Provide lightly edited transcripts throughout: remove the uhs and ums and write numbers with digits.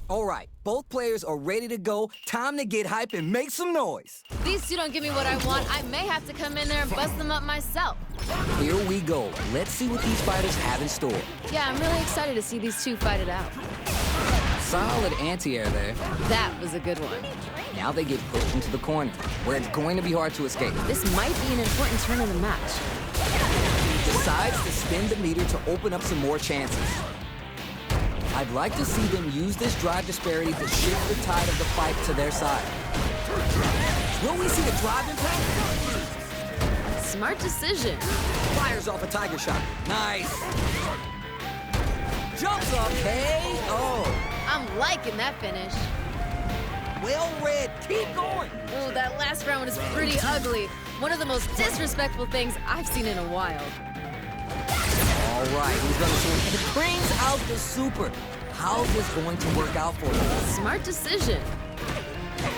All right, both players are ready to go. Time to get hype and make some noise. These two don't give me what I want. I may have to come in there and bust them up myself. Here we go. Let's see what these fighters have in store. Yeah, I'm really excited to see these two fight it out. Solid anti-air there. That was a good one. Now they get pushed into the corner, where it's going to be hard to escape. This might be an important turn in the match. Decides to spin the meter to open up some more chances. I'd like to see them use this drive disparity to shift the tide of the fight to their side. Will we see the drive impact? Smart decision. Fires off a tiger shot. Nice. Jumps up, KO. I'm liking that finish. Well read. Keep going. Ooh, that last round was pretty ugly. One of the most disrespectful things I've seen in a while. All right, who's gonna see it? It brings out the super. How's this going to work out for them? Smart decision.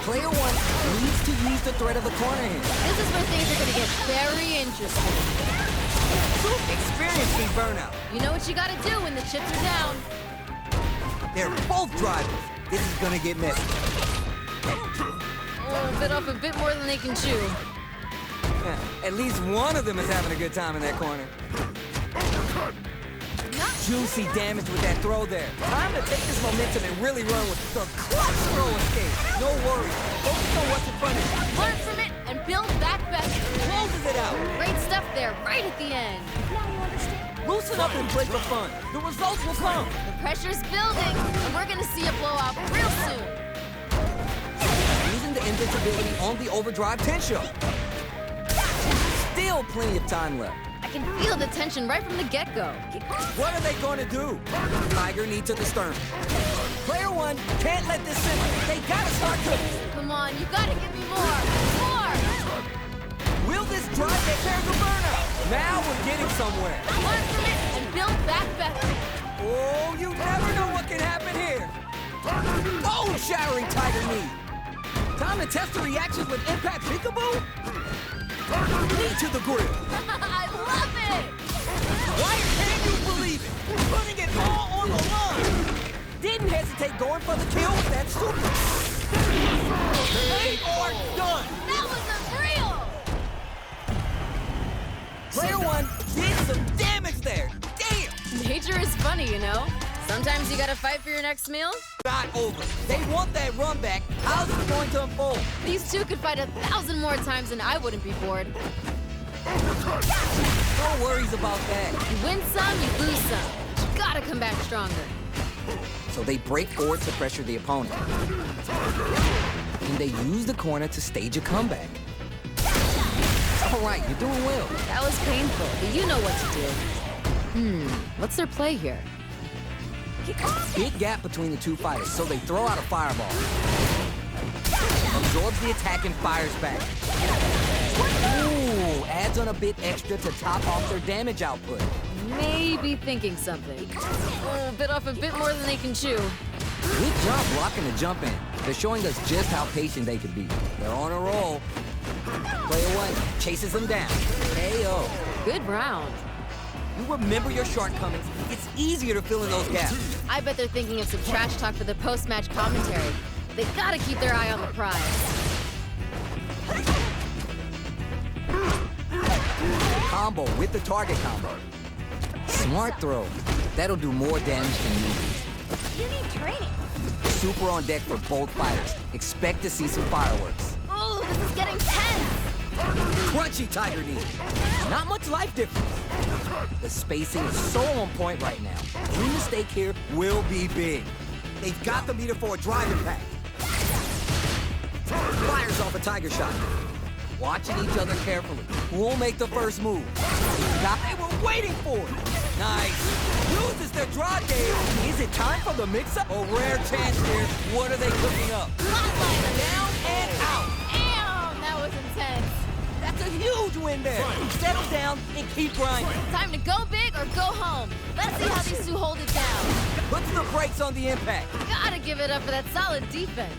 Player one needs to use the threat of the corner here. This is where things are gonna get very interesting. Experiencing burnout. You know what you gotta do when the chips are down. They're both drivers. This is gonna get messy. Oh, bit off a bit more than they can chew. At least one of them is having a good time in that corner. Juicy damage with that throw there. Time to take this momentum and really run with the clutch throw escape. No worries. Focus on what's in front of you. Learn from it and build back better. Closes it out. Great stuff there, right at the end. Loosen up and play for fun. The results will come. The pressure's building, and we're gonna see a blowout real soon. Using the invincibility on the overdrive tension. Still plenty of time left. I can feel the tension right from the get-go. What are they going to do? Tiger knee to the stern. Player one can't let this simmer. They gotta start cooking. Come on, you gotta give me more. More! Will this drive take care of the burnout? Now we're getting somewhere. Learn from it and build back better. Oh, you never know what can happen here. Oh, shattering Tiger knee. Time to test the reactions with impact peekaboo. Knee to the grill. I love it! Why can't you believe it? Putting it all on the line. Didn't hesitate going for the kill with that super. They are done. That was unreal! Player one did some damage there. Damn! Nature is funny, you know? Sometimes you gotta fight for your next meal. Not over. They want that run back. How's it going to unfold? These two could fight 1,000 more times and I wouldn't be bored. No worries about that. You win some, you lose some. But you gotta come back stronger. So they break forward to pressure the opponent. And they use the corner to stage a comeback. All right, you're doing well. That was painful, but you know what to do. What's their play here? Big gap between the two fighters, so they throw out a fireball. Absorbs the attack and fires back. Ooh, adds on a bit extra to top off their damage output. Maybe thinking something. Oh, bit off a bit more than they can chew. Good job blocking the jump in. They're showing us just how patient they can be. They're on a roll. Player one chases them down. KO. Good round. You remember your shortcomings. It's easier to fill in those gaps. I bet they're thinking of some trash talk for the post-match commentary. They gotta keep their eye on the prize. Combo with the target combo. Smart throw. That'll do more damage than movies. You need training. Super on deck for both fighters. Expect to see some fireworks. Oh, this is getting tense! Crunchy Tiger knee. Not much life difference. The spacing is so on point right now. Any mistake here will be big. They've got the meter for a drive impact. Fires off a tiger shot. Watching each other carefully. Who will make the first move? They were waiting for it. Nice. Uses their drive game. Is it time for the mix-up? A rare chance here. What are they cooking up? Down and out. Damn, that was intense. That's a huge win there. Settle down and keep grinding. Time to go big or go home. Let's see how these two hold it down. Puts the brakes on the impact. Gotta give it up for that solid defense.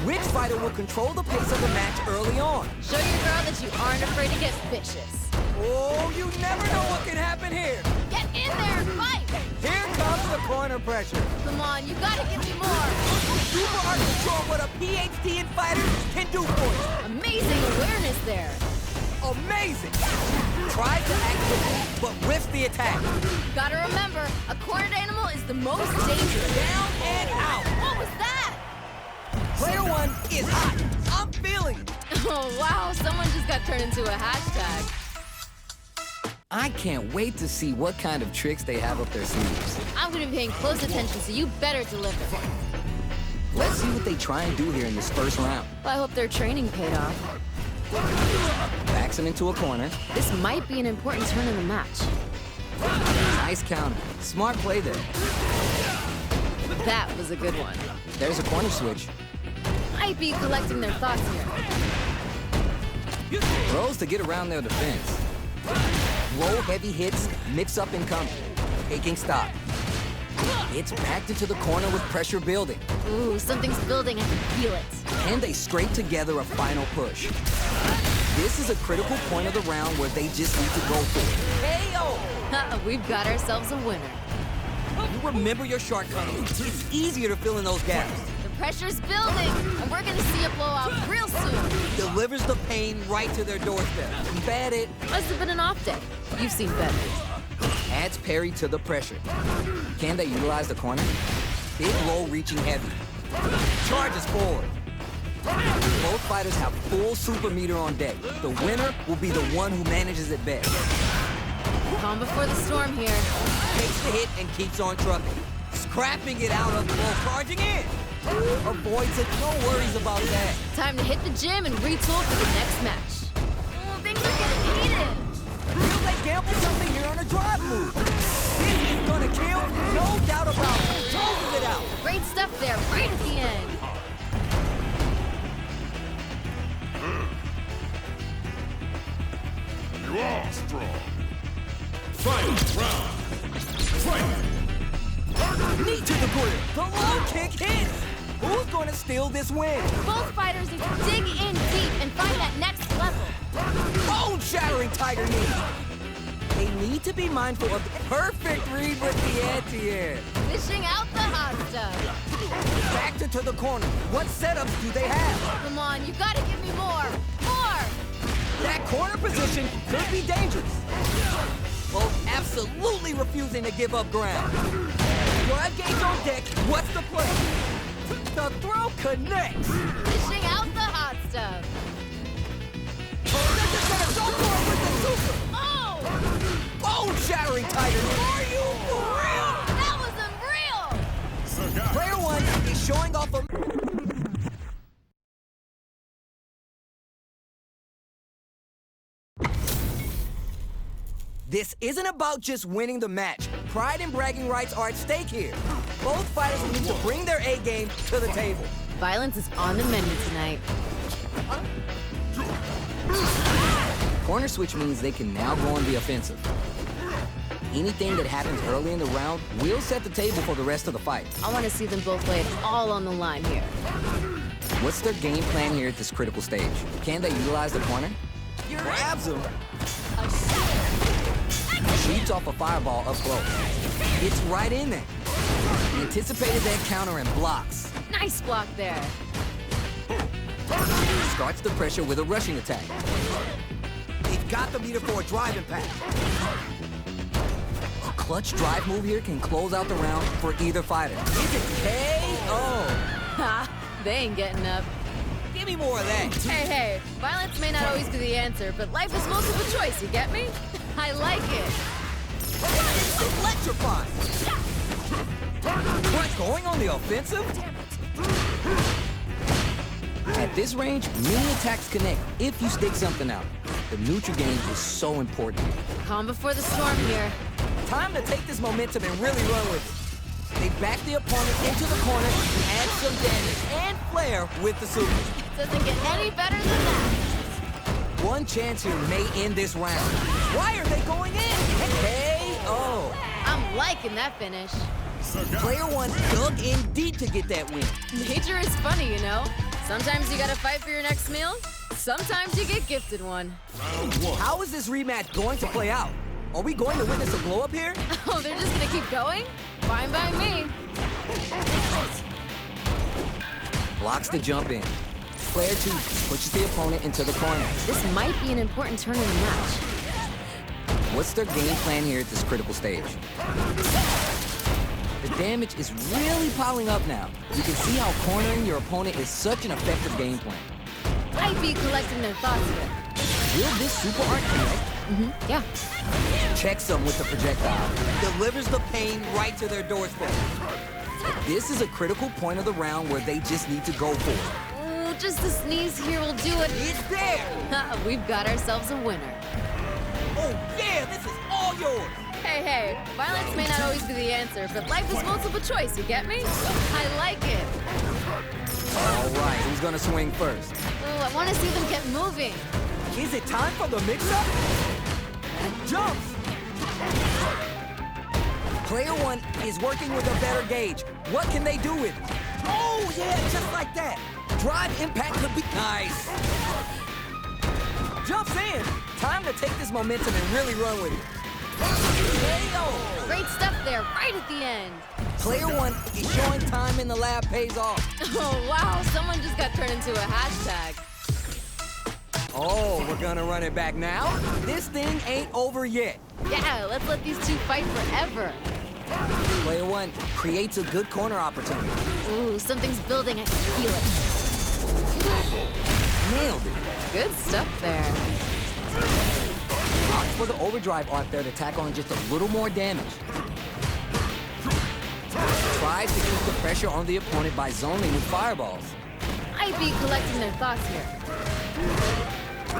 Which fighter will control the pace of the match early on? Show your girl that you aren't afraid to get vicious. Oh, you never know what can happen here. Get in there and fight! Here comes the corner pressure. Come on, you gotta give me more. Super hard to show what a PhD in fighters can do for you. Amazing awareness there. Amazing. Tries to act quickly, but whiffs the attack. Gotta remember, a cornered animal is the most dangerous. Down and out. What was that? Player one is hot. I'm feeling it. Oh, wow, someone just got turned into a hashtag. I can't wait to see what kind of tricks they have up their sleeves. I'm gonna be paying close attention, so you better deliver. Let's see what they try and do here in this first round. Well, I hope their training paid off. Backs him into a corner. This might be an important turn in the match. Nice counter. Smart play there. That was a good one. There's a corner switch. Might be collecting their thoughts here. Throws to get around their defense. Low, heavy hits, mix up and coming. Taking stock. It's backed into the corner with pressure building. Ooh, something's building. I can feel it. And they scrape together a final push. This is a critical point of the round where they just need to go for it. KO! We've got ourselves a winner. You remember your shortcomings. It's easier to fill in those gaps. The pressure's building, and we're gonna see a blowout real soon. Delivers the pain right to their doorstep. Keep at it. Must have been an off day. You've seen better. Adds parry to the pressure. Can they utilize the corner? Big low reaching heavy. Charges forward. Both fighters have full super meter on deck. The winner will be the one who manages it best. Calm before the storm here. Takes the hit and keeps on trucking. Scrapping it out of the ball, charging in. Avoids it, no worries about that. Time to hit the gym and retool for the next match. Oh, things are getting heated. Feels like gamble something here on a drive move. This is gonna kill, no doubt about it. Tosses it out. Great stuff there, right at the end. You are strong. Fight round. Fight. Knee to the grill. The low kick hits. Who's gonna steal this win? Both fighters need to dig in deep and find that next level. Bone-shattering tiger knee. They need to be mindful of the perfect read with the anti-air. Dishing out the hot stuff. Backed into the corner. What setups do they have? Come on, you gotta give me more. More! That corner position could be dangerous. Both absolutely refusing to give up ground. Drive gauge on deck. What's the play? The throw connects. Dishing out the hot stuff. They're just gonna go for it with the super. Oh! Bone-shattering tiger. Are you for real? That was unreal! Sagat. Player one is showing off a... This isn't about just winning the match. Pride and bragging rights are at stake here. Both fighters need to bring their A game to the table. Violence is on the menu tonight. Corner switch means they can now go on the offensive. Anything that happens early in the round will set the table for the rest of the fight. I want to see them both lay it all on the line here. What's their game plan here at this critical stage? Can they utilize the corner? Grabs him. Shoots off a fireball up close. Gets right in there. He anticipated that counter and blocks. Nice block there. Starts the pressure with a rushing attack. They've got the meter for a drive impact. A clutch drive move here can close out the round for either fighter. Is it KO? Ha! They ain't getting up. Give me more of that. Hey, violence may not always be the answer, but life is multiple choice, you get me? I like it. Electrifying. What, going on the offensive? At this range, many attacks connect if you stick something out. The neutral game is so important. Calm before the storm here. Time to take this momentum and really run with it. They back the opponent into the corner, add some damage and flair with the super. Doesn't get any better than that. One chance here may end this round. Why are they going in? KO. I'm liking that finish. Sagat. Player one dug in deep to get that win. Nature is funny, you know? Sometimes you gotta fight for your next meal. Sometimes you get gifted one. Round one. How is this rematch going to play out? Are we going to witness a glow up here? Oh, they're just gonna keep going? Fine by me. Blocks the jump in. Player 2 pushes the opponent into the corner. This might be an important turn in the match. What's their game plan here at this critical stage? The damage is really piling up now. You can see how cornering your opponent is such an effective game plan. I'd be collecting their thoughts here. Will this super art connect? Yeah. Checks them with the projectile. Delivers the pain right to their doorstep. This is a critical point of the round where they just need to go for it. Oh, just a sneeze here will do it. It's there! We've got ourselves a winner. Oh yeah, this is all yours! Hey, violence may not always be the answer, but life is multiple choice, you get me? I like it. All right, who's gonna swing first? Oh, I want to see them get moving. Is it time for the mix-up? Jumps! Player 1 is working with a better gauge. What can they do with it? Oh yeah, just like that. Drive impact could be nice. Jumps in. Time to take this momentum and really run with it. KO. Great stuff there, right at the end. Player 1 is showing time in the lab pays off. Oh, wow, someone just got turned into a hashtag. Oh, we're gonna run it back now? This thing ain't over yet. Yeah, let's let these two fight forever. Player 1 creates a good corner opportunity. Ooh, something's building, I can feel it. Nailed it. Good stuff there. Opts for the overdrive art there to tack on just a little more damage. Tries to keep the pressure on the opponent by zoning with fireballs. I'd be collecting their thoughts here.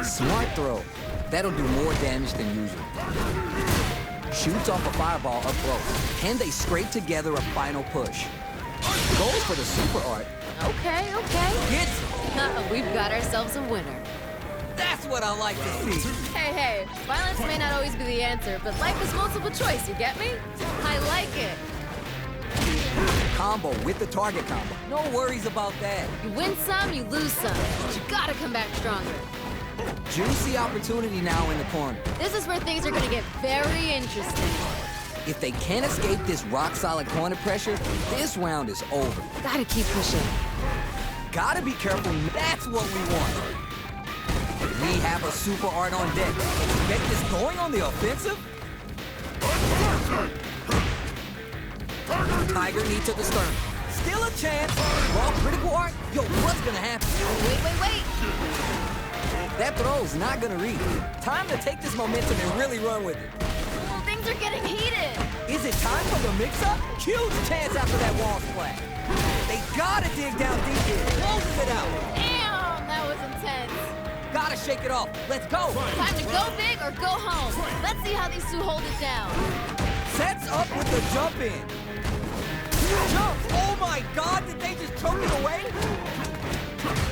Smart throw. That'll do more damage than usual. Shoots off a fireball up close. Can they scrape together a final push? Goes for the super art. Okay. Gets it. We've got ourselves a winner. That's what I like to see. Hey, violence may not always be the answer, but life is multiple choice, you get me? I like it. Combo with the target combo. No worries about that. You win some, you lose some, but you gotta come back stronger. Juicy opportunity now in the corner. This is where things are gonna get very interesting. If they can't escape this rock-solid corner pressure, this round is over. Gotta keep pushing. Gotta be careful. That's what we want. We have a super art on deck. Expect this going on the offensive? Tiger knee to the stern. Still a chance. Raw critical art? Yo, what's gonna happen? Wait. That throw's not gonna read. Time to take this momentum and really run with it. Well, things are getting heated. Is it time for the mix-up? Huge chance after that wall splash. They gotta dig down deep here. Closes it out. Damn, that was intense. Gotta shake it off. Let's go. Time to go big or go home. Let's see how these two hold it down. Sets up with the jump in. Jumps! Oh my God, did they just choke it away?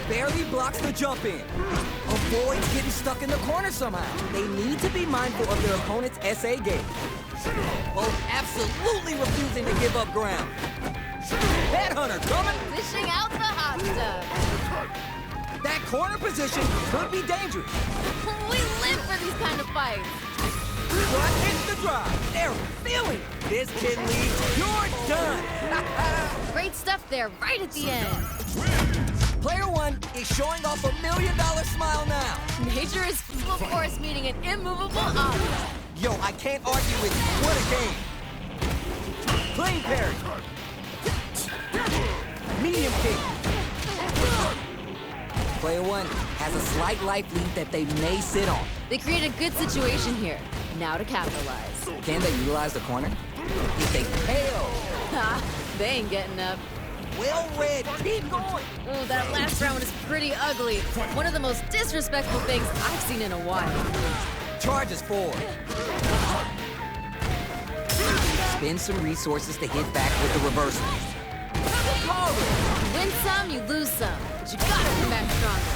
Barely blocks the jump in. Avoids getting stuck in the corner somehow. They need to be mindful of their opponent's SA game. Both absolutely refusing to give up ground. Headhunter coming. Dishing out the hot stuff. That corner position could be dangerous. We live for these kind of fights. Front hits the drive. They're feeling it. This kid leads. You're done. Great stuff there, right at the end. Player 1 is showing off $1 million smile now. Nature is full force meeting an immovable object. Yo, I can't argue with you. What a game. Clean parry. Medium kick. Player 1 has a slight life lead that they may sit on. They create a good situation here. Now to capitalize. Can they utilize the corner? If they fail, Ha! They ain't getting up. well read. Keep going. Ooh, that last round is pretty ugly. One of the most disrespectful things I've seen in a while. Charges forward. Spend some resources to hit back with the reversal. You win some, you lose some, but you gotta come back stronger.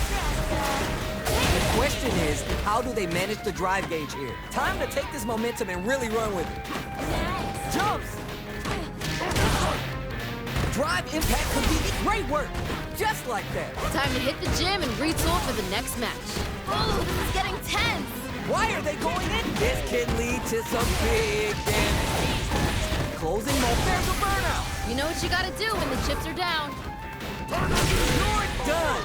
The question is, how do they manage the drive gauge here? Time to take this momentum and really run with it. Jumps! Drive impact could be great work. Just like that. Time to hit the gym and retool for the next match. Oh, this is getting tense. Why are they going in? This can lead to some big damage. Closing moment. There's a burnout. You know what you gotta do when the chips are down. You're done.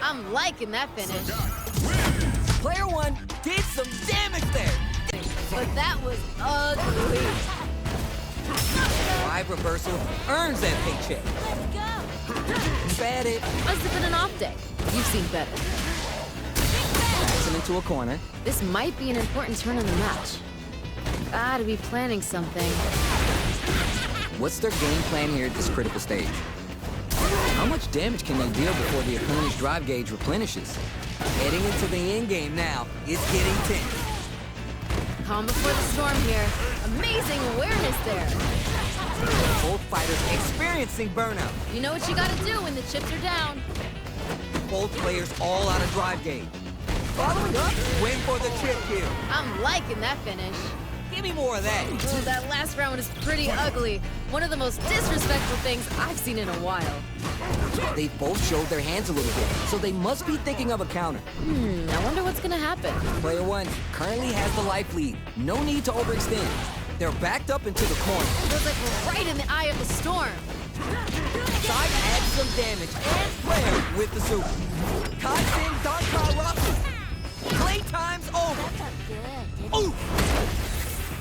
I'm liking that finish. Player one did some damage there. But that was ugly. Drive reversal earns that paycheck. Keep at it. Must have been an off day. You've seen better. Backs him into a corner. This might be an important turn in the match. Gotta be planning something. What's their game plan here at this critical stage? How much damage can they deal before the opponent's drive gauge replenishes? Heading into the end game now, it's getting tense. Calm before the storm here. Amazing awareness there. Both fighters experiencing burnout. You know what you gotta do when the chips are down. Both players all out of drive gauge. Following up, win for the chip kill. I'm liking that finish. Give me more of that. Oh, that last round was pretty ugly. One of the most disrespectful things I've seen in a while. They both showed their hands a little bit, so they must be thinking of a counter. I wonder what's gonna happen. Player one currently has the life lead. No need to overextend. They're backed up into the corner. Feels like we're right in the eye of the storm. Side adds some damage and player with the super. Kaizen Dankara. Playtime's over. Ooh!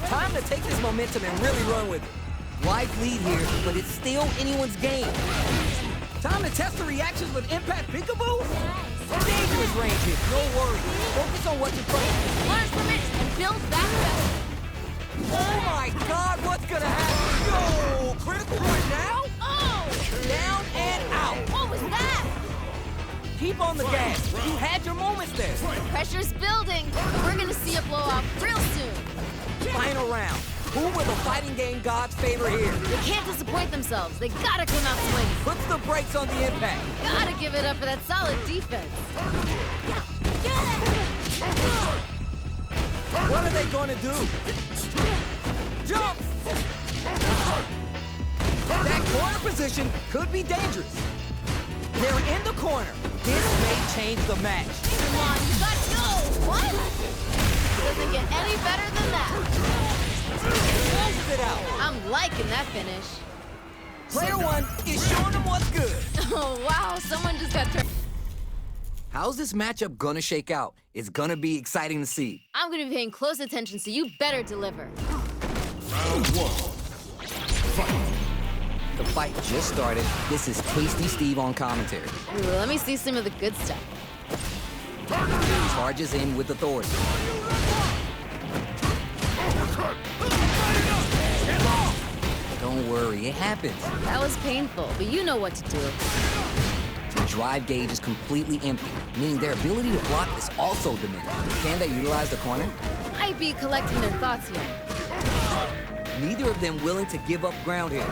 Time to take this momentum and really run with it. Life lead here, but it's still anyone's game. Time to test the reactions with Impact Peekaboo? Dangerous range hit, no worry. Focus on what's in front of you. Learn from it and build back better. Oh my God, what's gonna happen? Yo, critical right now? Oh! Down and out. What was that? Keep on the gas. You had your moments there. Pressure's building. We're gonna see a blow off real soon. Final round. Who will the fighting game gods favor here? They can't disappoint themselves. They gotta come out swinging. Puts the brakes on the impact. Gotta give it up for that solid defense. What are they gonna do? Jump! That corner position could be dangerous. They're in the corner. This may change the match. Come on, you gotta go. What? Doesn't get any better than that. Closes it out. I'm liking that finish. Player one is showing them what's good. Oh, wow. Someone just got turned. How's this matchup gonna shake out? It's gonna be exciting to see. I'm gonna be paying close attention, so you better deliver. Round one. Fight. The fight just started. This is Tasty Steve on commentary. Ooh, let me see some of the good stuff. Charges in with authority. Don't worry, it happens. That was painful, but you know what to do. The drive gauge is completely empty, meaning their ability to block is also diminished. Can they utilize the corner? Might be collecting their thoughts here. Neither of them willing to give up ground here.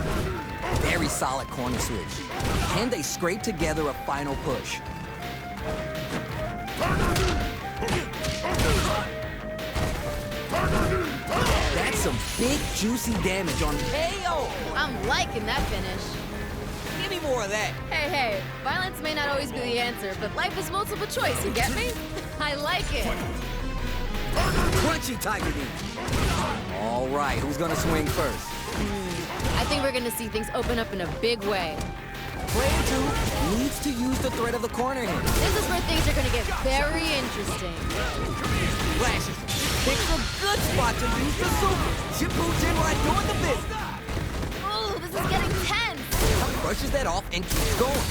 Very solid corner switch. Can they scrape together a final push? That's some big, juicy damage on KO. I'm liking that finish. Give me more of that. Hey, violence may not always be the answer, but life is multiple choice, you get me? I like it. Crunchy Tiger Knee. All right, who's gonna swing first? I think we're gonna see things open up in a big way. Player two needs to use the threat of the corner here. This is where things are gonna get very interesting. Flashes. Picks a good spot to use the super. Shippuden right doing the business. Ooh, this is getting tense. Brushes that off and keeps going.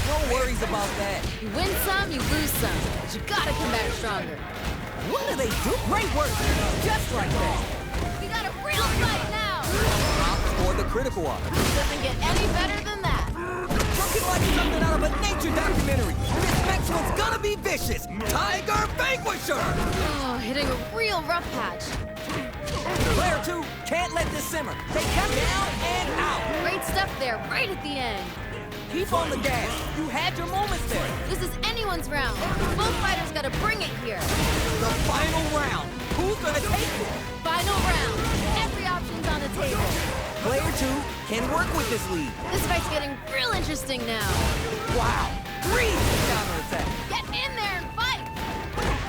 No worries about that. You win some, you lose some, but you gotta come back stronger. What do they do? Great work. Just like that. We got a real fight now. Opt for the critical off. Doesn't get any better than that. Looking like something out of a nature documentary. This next one's gonna be vicious. Tiger Vanquisher. Oh, hitting a real rough patch. Player two can't let this simmer. They come down and out. Great stuff there, right at the end. Keep on the gas. You had your moments there. This is anyone's round. Both fighters gotta bring it here. The final round. Who's gonna take it? Final round. Every option's on the table. Player two can work with this lead. This fight's getting real interesting now. Wow. Breathe. Counterattack. Get in there and fight.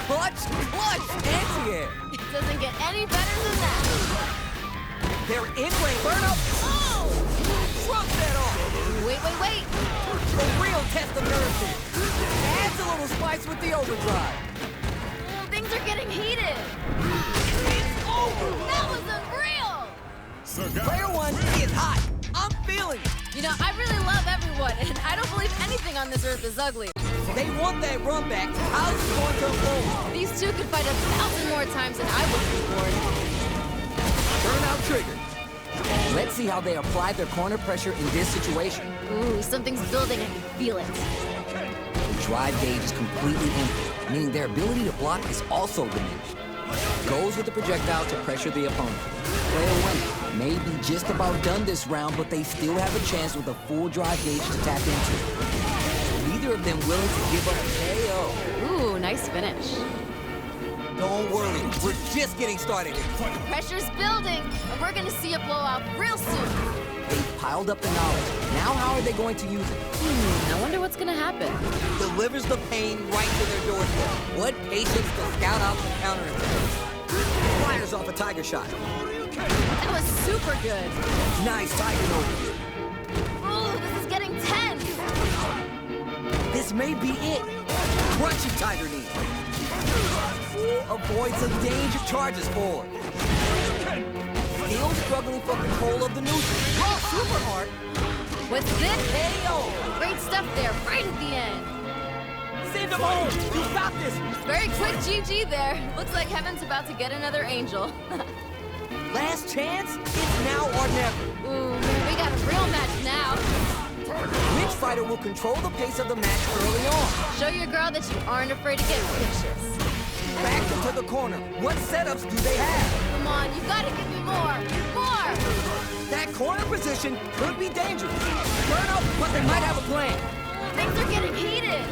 Well, I Clutch, anti-air. It doesn't get any better than that. They're in range. Burn up. Oh! Shrug that off. Wait. The real test of nerves here. Adds a little spice with the overdrive. Oh, things are getting heated. It's over. That was unreal. Sagat. Player one is hot. I'm feeling it. You know, I really love everyone, and I don't believe anything on this earth is ugly. They want that run back. How's it going to unfold? These two could fight 1,000 more times than I would be bored. Turnout triggered. Let's see how they apply their corner pressure in this situation. Ooh, something's building. I can feel it. The drive gauge is completely empty, meaning their ability to block is also diminished. Goes with the projectile to pressure the opponent. Player one may be just about done this round, but they still have a chance with a full drive gauge to tap into. Neither of them willing to give up a KO. Ooh, nice finish. Don't worry, we're just getting started here. Pressure's building, and we're gonna see a blowout real soon. They've piled up the knowledge. Now how are they going to use it? I wonder what's gonna happen. Delivers the pain right to their doorstep. What patience to scout out the counterattack. Fires off a tiger shot. That was super good. Nice tiger over here. Ooh, this is getting tense. This may be it. Crunchy tiger knee. Avoids a danger, charges forward. Still struggling for control of the neutral. Oh, super hard. What's this? KO. Great stuff there, right at the end. Send him home. You got this. Very quick GG there. Looks like Heaven's about to get another angel. Last chance? It's now or never. Ooh, man, we got a real match now. Which fighter will control the pace of the match early on? Show your girl that you aren't afraid to get vicious. Back into the corner. What setups do they have? Come on, you gotta give me more. More! That corner position could be dangerous. Turn up, but they might have a plan. Things are getting heated.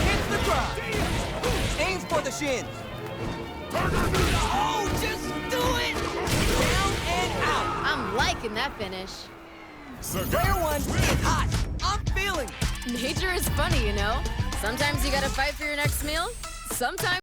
Hits the drive. Aims for the shins. Oh, just do it! Down and out. I'm liking that finish. Player one is hot. I'm feeling it. Nature is funny, you know? Sometimes you gotta fight for your next meal. Sometimes